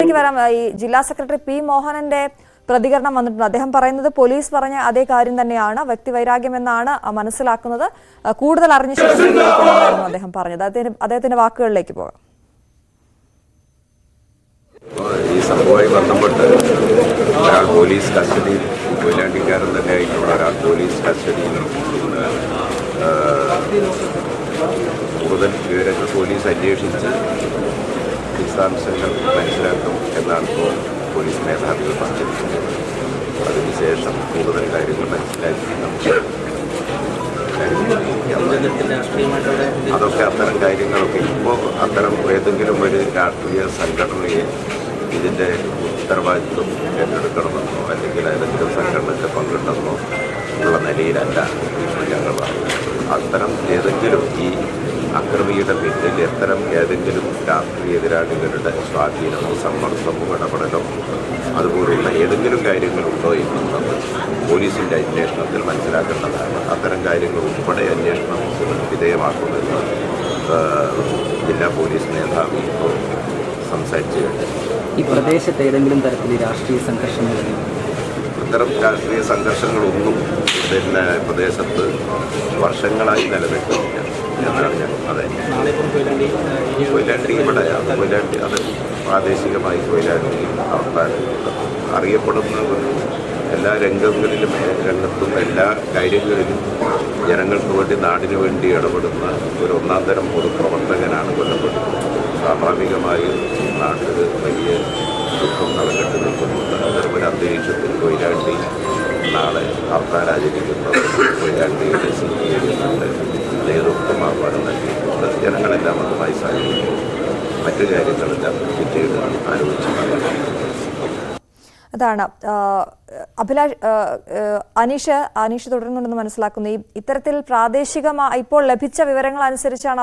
അനിഷിലേക്ക് വരാം. ഈ ജില്ലാ സെക്രട്ടറി പി മോഹനന്റെ പ്രതികരണം വന്നിട്ടുണ്ട്. അദ്ദേഹം പറയുന്നത് പോലീസ് പറഞ്ഞ അതേ കാര്യം തന്നെയാണ്, വ്യക്തിവൈരാഗ്യം എന്നാണ് മനസ്സിലാക്കുന്നത്, കൂടുതൽ അറിഞ്ഞ ശേഷം ഉപയോഗിക്കണമെന്നായിരുന്നു അദ്ദേഹം പറഞ്ഞത്. അദ്ദേഹത്തിന്റെ വാക്കുകളിലേക്ക് പോകാം. ഈ സംഭവമായി ബന്ധപ്പെട്ട് ഒരാൾ പോലീസ് കസ്റ്റഡിയിൽ, കൊയിലാണ്ടിക്കാരൻ തന്നെ ആയിട്ടുള്ള ഒരാൾ പോലീസ് കസ്റ്റഡിയിൽ കൂടുതൽ വിവരങ്ങൾ പോലീസ് അന്വേഷിച്ച് വിശദാംശങ്ങൾ മനസ്സിലാക്കും എന്നാണ് ഇപ്പോൾ പോലീസ് മേധാവികൾ പറഞ്ഞിരിക്കുന്നത്. അതിനുശേഷം കൂടുതൽ കാര്യങ്ങൾ മനസ്സിലാക്കി നമുക്ക് അതൊക്കെ അത്തരം കാര്യങ്ങളൊക്കെ ഇപ്പോൾ അത്തരം ഏതെങ്കിലും ഒരു രാഷ്ട്രീയ സംഘടനയെ ഇതിൻ്റെ ഉത്തരവാദിത്വം ഏറ്റെടുക്കണമെന്നോ അല്ലെങ്കിൽ ഏതെങ്കിലും സംഘടനയ്ക്ക് പങ്കിട്ടെന്നോ ഉള്ള നിലയിലല്ല ഇപ്പോൾ ഞങ്ങൾ പറയുന്നത്. അത്തരം ഏതെങ്കിലും ഈ അക്രമിയുടെ പിന്നിൽ ഏതെങ്കിലും രാഷ്ട്രീയ എതിരാളികളുടെ സ്വാധീനമോ സമ്മർദ്ദമോ ഇടപെടലോ അതുപോലുള്ള ഏതെങ്കിലും കാര്യങ്ങളുണ്ടോ എന്നുള്ളത് പോലീസിൻ്റെ അന്വേഷണത്തിൽ മനസ്സിലാക്കേണ്ടതാണ്. അത്തരം കാര്യങ്ങൾ ഉൾപ്പെടെ അന്വേഷണം വിധേയമാക്കുമെന്ന് ജില്ലാ പോലീസ് മേധാവി ഇപ്പോൾ സംസാരിച്ചു കഴിഞ്ഞു. ഈ പ്രദേശത്ത് ഏതെങ്കിലും തരത്തിൽ രാഷ്ട്രീയ സംഘർഷങ്ങൾ, ഇത്തരം രാഷ്ട്രീയ സംഘർഷങ്ങളൊന്നും പിന്നെ പ്രദേശത്ത് വർഷങ്ങളായി നിലനിൽക്കുന്നില്ല എന്നാണ് ഞാൻ. അതെ, കൊയിലാണ്ടി ഇവിടെ കൊയിലാണ്ടി അത് പ്രാദേശികമായി കൊയിലാണ്ടി അവസ്ഥാൻ അറിയപ്പെടുന്ന എല്ലാ രംഗത്തും എല്ലാ കാര്യങ്ങളിലും ജനങ്ങൾക്ക് വേണ്ടി നാടിനു വേണ്ടി ഇടപെടുന്ന ഒരു ഒന്നാം തരം പൊതുപ്രവർത്തകനാണ് കൊല്ലപ്പെട്ടത്. സ്വാഭാവികമായും നാട്ടിൽ വലിയ ദുഃഖം തലകെട്ട് നിൽക്കുന്നുണ്ട്. അത്തരമൊരു അന്തരീക്ഷത്തിൽ കൊയിലാണ്ടി നാളെ ഹർത്താലാചരിക്കുന്നത് കൊയിലാണ്ടിയുടെ CPI നേതൃത്വം ആഹ്വാനം നൽകിയിട്ടുണ്ട്. ജനങ്ങളെല്ലാം അതുമായി സഹകരിക്കും. മറ്റു കാര്യങ്ങളെല്ലാം പിന്നീട് ആലോചിച്ച് അതാണ് അനീഷ് തുടരുന്നുണ്ടെന്ന് മനസ്സിലാക്കുന്നു. ഇത്തരത്തിൽ പ്രാദേശികമായി ഇപ്പോൾ ലഭിച്ച വിവരങ്ങൾ അനുസരിച്ചാണ്